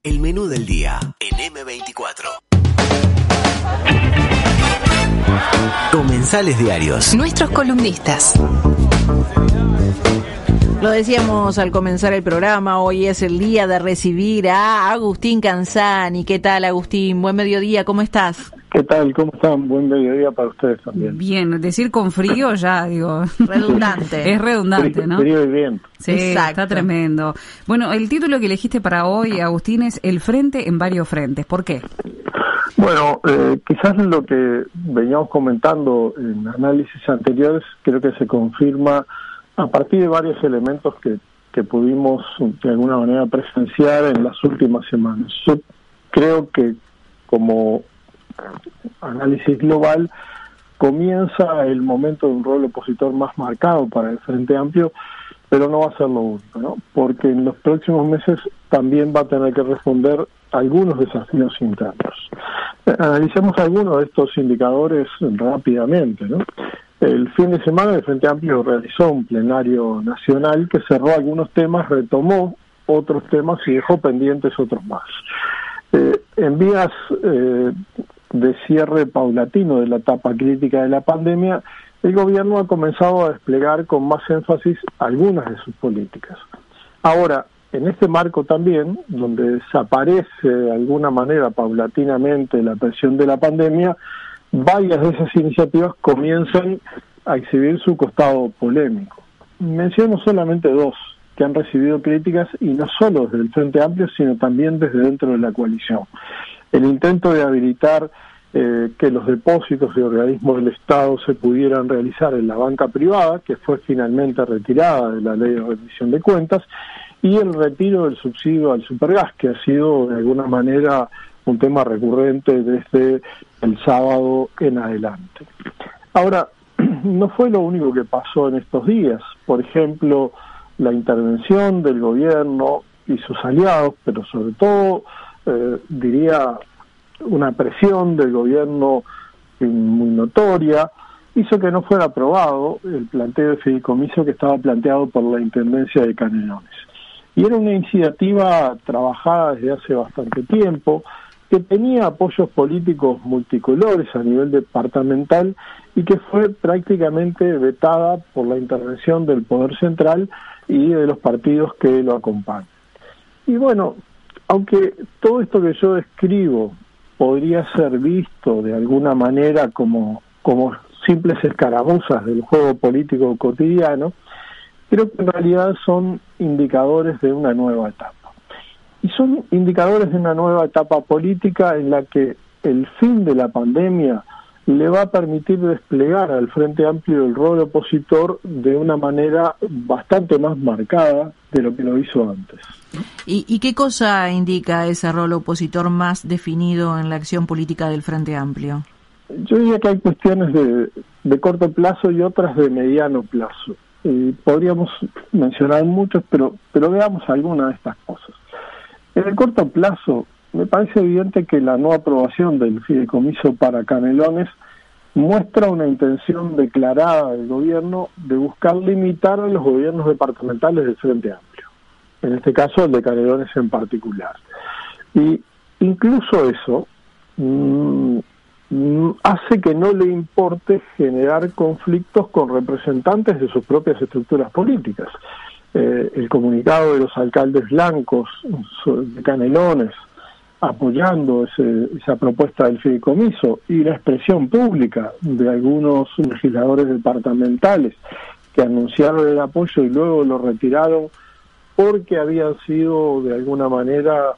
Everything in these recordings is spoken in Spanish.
El menú del día en M24. Comensales diarios. Nuestros columnistas. Lo decíamos al comenzar el programa, hoy es el día de recibir a Agustín Canzani. ¿Qué tal, Agustín? Buen mediodía, ¿cómo estás? ¿Qué tal? ¿Cómo están? Buen mediodía para ustedes también. Bien, decir con frío ya, digo... Redundante. Es redundante, ¿no? Frío y viento. Sí, exacto. Está tremendo. Bueno, el título que elegiste para hoy, Agustín, es El frente en varios frentes. ¿Por qué? Bueno, quizás lo que veníamos comentando en análisis anteriores, creo que se confirma a partir de varios elementos que pudimos de alguna manera presenciar en las últimas semanas. Yo creo que como análisis global comienza el momento de un rol opositor más marcado para el Frente Amplio, pero no va a ser lo único, ¿no? Porque en los próximos meses también va a tener que responder algunos desafíos internos. Analicemos algunos de estos indicadores rápidamente, ¿no? El fin de semana el Frente Amplio realizó un plenario nacional que cerró algunos temas, retomó otros temas y dejó pendientes otros más. En vías de cierre paulatino de la etapa crítica de la pandemia, el gobierno ha comenzado a desplegar con más énfasis algunas de sus políticas. Ahora, en este marco también, donde desaparece de alguna manera paulatinamente la presión de la pandemia, varias de esas iniciativas comienzan a exhibir su costado polémico. Menciono solamente dos que han recibido críticas, y no solo desde el Frente Amplio, sino también desde dentro de la coalición. El intento de habilitar que los depósitos de organismos del Estado se pudieran realizar en la banca privada, que fue finalmente retirada de la Ley de Rendición de Cuentas, y el retiro del subsidio al supergas, que ha sido de alguna manera un tema recurrente desde el sábado en adelante. Ahora, no fue lo único que pasó en estos días. Por ejemplo, la intervención del gobierno y sus aliados, pero sobre todo, diría, una presión del gobierno muy notoria, hizo que no fuera aprobado el planteo de fideicomiso que estaba planteado por la Intendencia de Canelones. Y era una iniciativa trabajada desde hace bastante tiempo, que tenía apoyos políticos multicolores a nivel departamental y que fue prácticamente vetada por la intervención del Poder Central y de los partidos que lo acompañan. Y bueno, aunque todo esto que yo describo podría ser visto de alguna manera como simples escaramuzas del juego político cotidiano, creo que en realidad son indicadores de una nueva etapa. Y son indicadores de una nueva etapa política en la que el fin de la pandemia le va a permitir desplegar al Frente Amplio el rol opositor de una manera bastante más marcada de lo que lo hizo antes. ¿Y qué cosa indica ese rol opositor más definido en la acción política del Frente Amplio? Yo diría que hay cuestiones de corto plazo y otras de mediano plazo. Podríamos mencionar muchos, pero veamos algunas de estas cosas. En el corto plazo, me parece evidente que la no aprobación del fideicomiso para Canelones muestra una intención declarada del gobierno de buscar limitar a los gobiernos departamentales del Frente Amplio, en este caso el de Canelones en particular. Y incluso eso hace que no le importe generar conflictos con representantes de sus propias estructuras políticas. El comunicado de los alcaldes blancos de Canelones apoyando esa propuesta del fideicomiso y la expresión pública de algunos legisladores departamentales que anunciaron el apoyo y luego lo retiraron porque habían sido de alguna manera,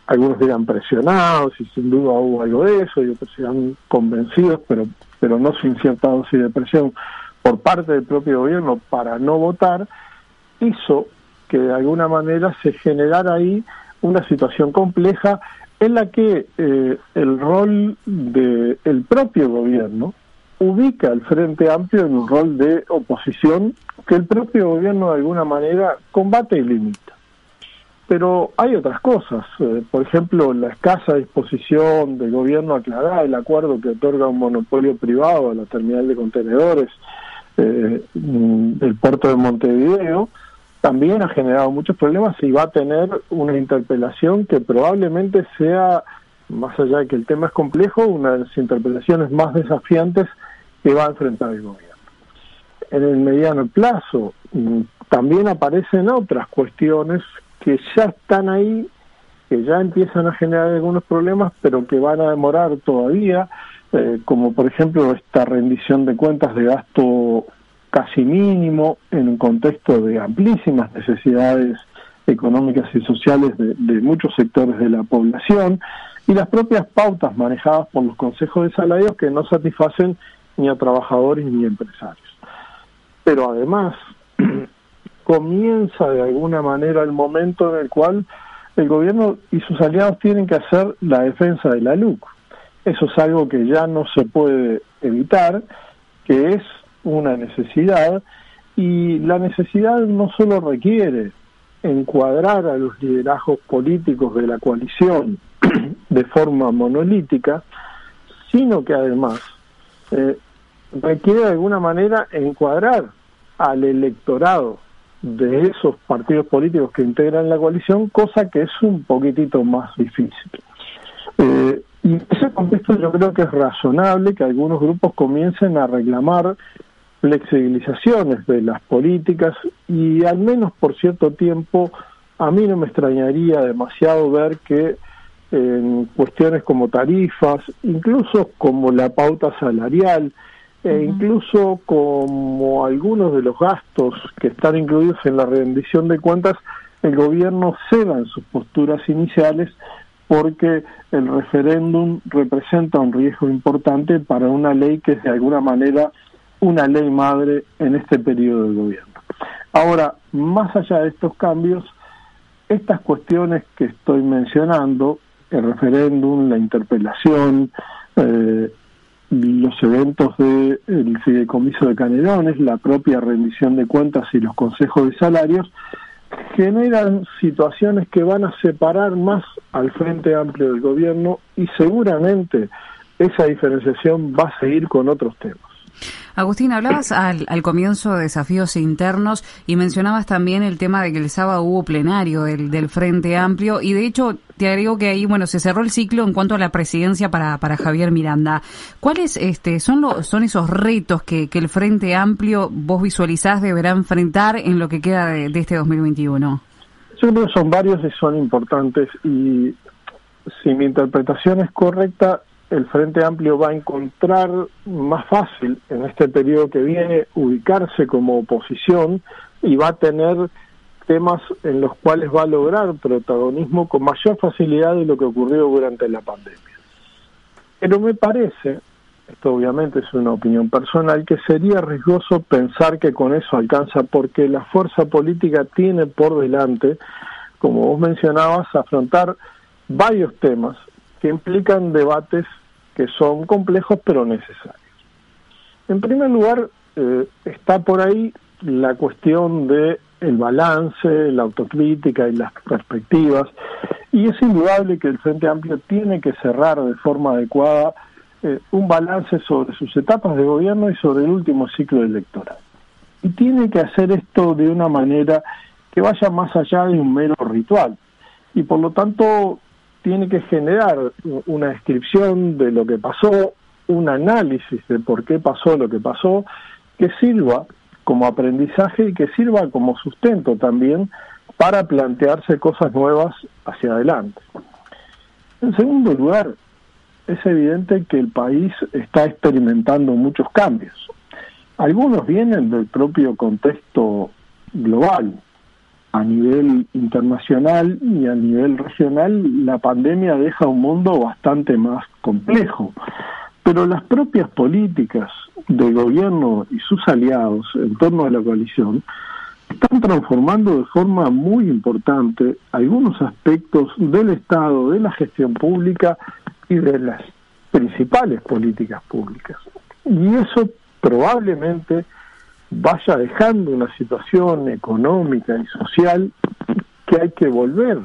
algunos dirán presionados, y sin duda hubo algo de eso, y otros eran convencidos, pero no sin cierta dosis de presión por parte del propio gobierno para no votar, hizo que de alguna manera se generara ahí una situación compleja en la que el rol del propio gobierno ubica al Frente Amplio en un rol de oposición que el propio gobierno de alguna manera combate y limita. Pero hay otras cosas, por ejemplo, la escasa disposición del gobierno a aclarar el acuerdo que otorga un monopolio privado a la terminal de contenedores del puerto de Montevideo, también ha generado muchos problemas y va a tener una interpelación que probablemente sea, más allá de que el tema es complejo, una de las interpelaciones más desafiantes que va a enfrentar el gobierno. En el mediano plazo también aparecen otras cuestiones que ya están ahí, que ya empiezan a generar algunos problemas, pero que van a demorar todavía, como por ejemplo esta rendición de cuentas de gasto casi mínimo en un contexto de amplísimas necesidades económicas y sociales de muchos sectores de la población, y las propias pautas manejadas por los consejos de salarios que no satisfacen ni a trabajadores ni a empresarios. Pero además comienza de alguna manera el momento en el cual el gobierno y sus aliados tienen que hacer la defensa de la LUC. Eso es algo que ya no se puede evitar, que es una necesidad, y la necesidad no solo requiere encuadrar a los liderazgos políticos de la coalición de forma monolítica, sino que además requiere de alguna manera encuadrar al electorado de esos partidos políticos que integran la coalición, cosa que es un poquitito más difícil. Y en ese contexto yo creo que es razonable que algunos grupos comiencen a reclamar flexibilizaciones de las políticas, y al menos por cierto tiempo a mí no me extrañaría demasiado ver que en cuestiones como tarifas, incluso como la pauta salarial, e incluso como algunos de los gastos que están incluidos en la rendición de cuentas, el gobierno ceda en sus posturas iniciales, porque el referéndum representa un riesgo importante para una ley que es de alguna manera una ley madre en este periodo del gobierno. Ahora, más allá de estos cambios, estas cuestiones que estoy mencionando, el referéndum, la interpelación, los eventos del fideicomiso de Canelones, la propia rendición de cuentas y los consejos de salarios, generan situaciones que van a separar más al Frente Amplio del gobierno, y seguramente esa diferenciación va a seguir con otros temas. Agustín, hablabas al comienzo de desafíos internos y mencionabas también el tema de que el sábado hubo plenario del Frente Amplio, y de hecho te agrego que ahí, bueno, se cerró el ciclo en cuanto a la presidencia para Javier Miranda. ¿Cuáles son esos retos que el Frente Amplio vos visualizás deberá enfrentar en lo que queda de este 2021? Yo creo que son varios y son importantes, y si mi interpretación es correcta, el Frente Amplio va a encontrar más fácil en este periodo que viene ubicarse como oposición, y va a tener temas en los cuales va a lograr protagonismo con mayor facilidad de lo que ocurrió durante la pandemia. Pero me parece, esto obviamente es una opinión personal, que sería riesgoso pensar que con eso alcanza, porque la fuerza política tiene por delante, como vos mencionabas, afrontar varios temas que implican debates que son complejos pero necesarios. En primer lugar, está por ahí la cuestión de el balance, la autocrítica y las perspectivas, y es indudable que el Frente Amplio tiene que cerrar de forma adecuada un balance sobre sus etapas de gobierno y sobre el último ciclo electoral. Y tiene que hacer esto de una manera que vaya más allá de un mero ritual, y por lo tanto tiene que generar una descripción de lo que pasó, un análisis de por qué pasó lo que pasó, que sirva como aprendizaje y que sirva como sustento también para plantearse cosas nuevas hacia adelante. En segundo lugar, es evidente que el país está experimentando muchos cambios. Algunos vienen del propio contexto global. A nivel internacional y a nivel regional, la pandemia deja un mundo bastante más complejo, pero las propias políticas del gobierno y sus aliados en torno a la coalición están transformando de forma muy importante algunos aspectos del Estado, de la gestión pública y de las principales políticas públicas. Y eso probablemente vaya dejando una situación económica y social que hay que volver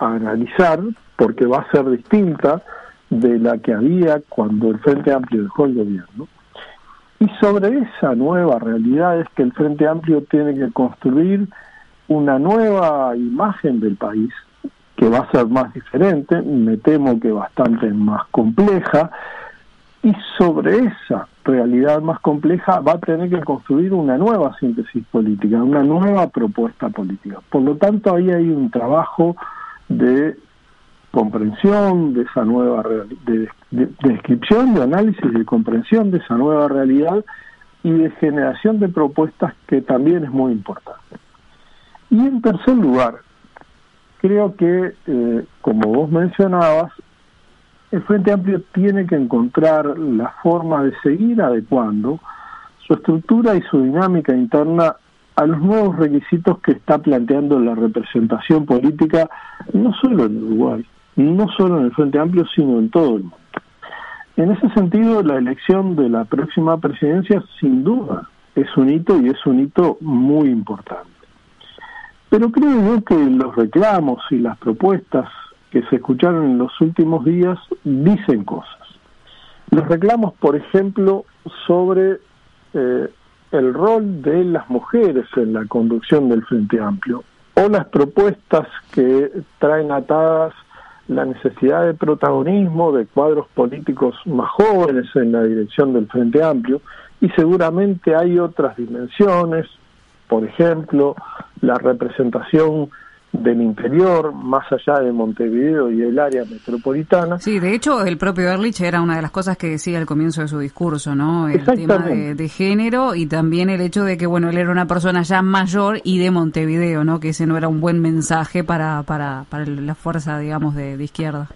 a analizar, porque va a ser distinta de la que había cuando el Frente Amplio dejó el gobierno. Y sobre esa nueva realidad es que el Frente Amplio tiene que construir una nueva imagen del país que va a ser más diferente, me temo que bastante más compleja, y sobre esa realidad más compleja va a tener que construir una nueva síntesis política, una nueva propuesta política. Por lo tanto, ahí hay un trabajo de comprensión de esa nueva de descripción, de análisis, de comprensión de esa nueva realidad y de generación de propuestas, que también es muy importante. Y en tercer lugar, creo que, como vos mencionabas, el Frente Amplio tiene que encontrar la forma de seguir adecuando su estructura y su dinámica interna a los nuevos requisitos que está planteando la representación política, no solo en Uruguay, no solo en el Frente Amplio, sino en todo el mundo. En ese sentido, la elección de la próxima presidencia, sin duda, es un hito, y es un hito muy importante. Pero creo yo que los reclamos y las propuestas que se escucharon en los últimos días dicen cosas. Los reclamos, por ejemplo, sobre el rol de las mujeres en la conducción del Frente Amplio, o las propuestas que traen atadas la necesidad de protagonismo de cuadros políticos más jóvenes en la dirección del Frente Amplio, y seguramente hay otras dimensiones, por ejemplo, la representación del interior, más allá de Montevideo y el área metropolitana. Sí, de hecho, el propio Ehrlich era una de las cosas que decía al comienzo de su discurso, ¿no? El tema de género, y también el hecho de que, bueno, él era una persona ya mayor y de Montevideo, ¿no? Que ese no era un buen mensaje para la fuerza, digamos, de izquierda.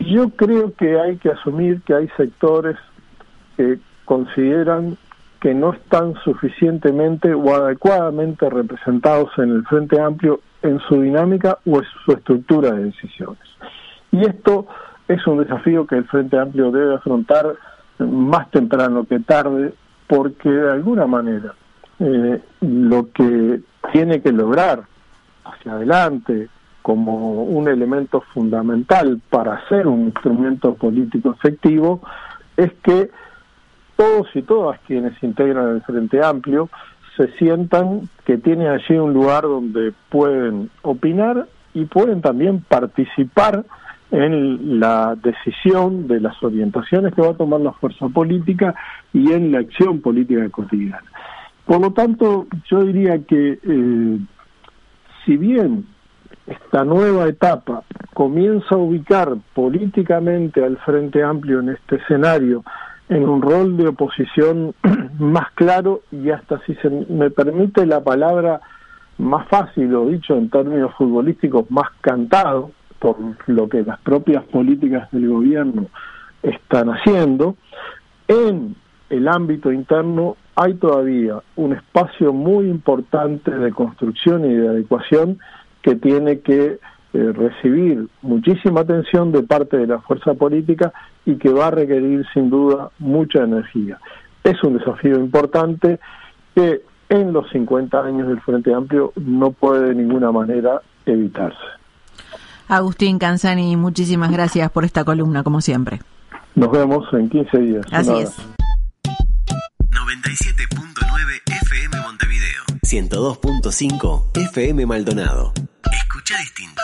Yo creo que hay que asumir que hay sectores que consideran que no están suficientemente o adecuadamente representados en el Frente Amplio en su dinámica o en su estructura de decisiones. Y esto es un desafío que el Frente Amplio debe afrontar más temprano que tarde, porque de alguna manera lo que tiene que lograr hacia adelante como un elemento fundamental para ser un instrumento político efectivo es que todos y todas quienes integran el Frente Amplio se sientan que tienen allí un lugar donde pueden opinar y pueden también participar en la decisión de las orientaciones que va a tomar la fuerza política y en la acción política cotidiana. Por lo tanto, yo diría que si bien esta nueva etapa comienza a ubicar políticamente al Frente Amplio en este escenario en un rol de oposición más claro, y hasta, si se me permite la palabra, más fácil, o dicho en términos futbolísticos, más cantado, por lo que las propias políticas del gobierno están haciendo, en el ámbito interno hay todavía un espacio muy importante de construcción y de adecuación que tiene que recibir muchísima atención de parte de la fuerza política, y que va a requerir sin duda mucha energía. Es un desafío importante que en los 50 años del Frente Amplio no puede de ninguna manera evitarse. Agustín Canzani, muchísimas gracias por esta columna, como siempre. Nos vemos en 15 días. Así es. 97.9 FM Montevideo. 102.5 FM Maldonado. Escucha distinto.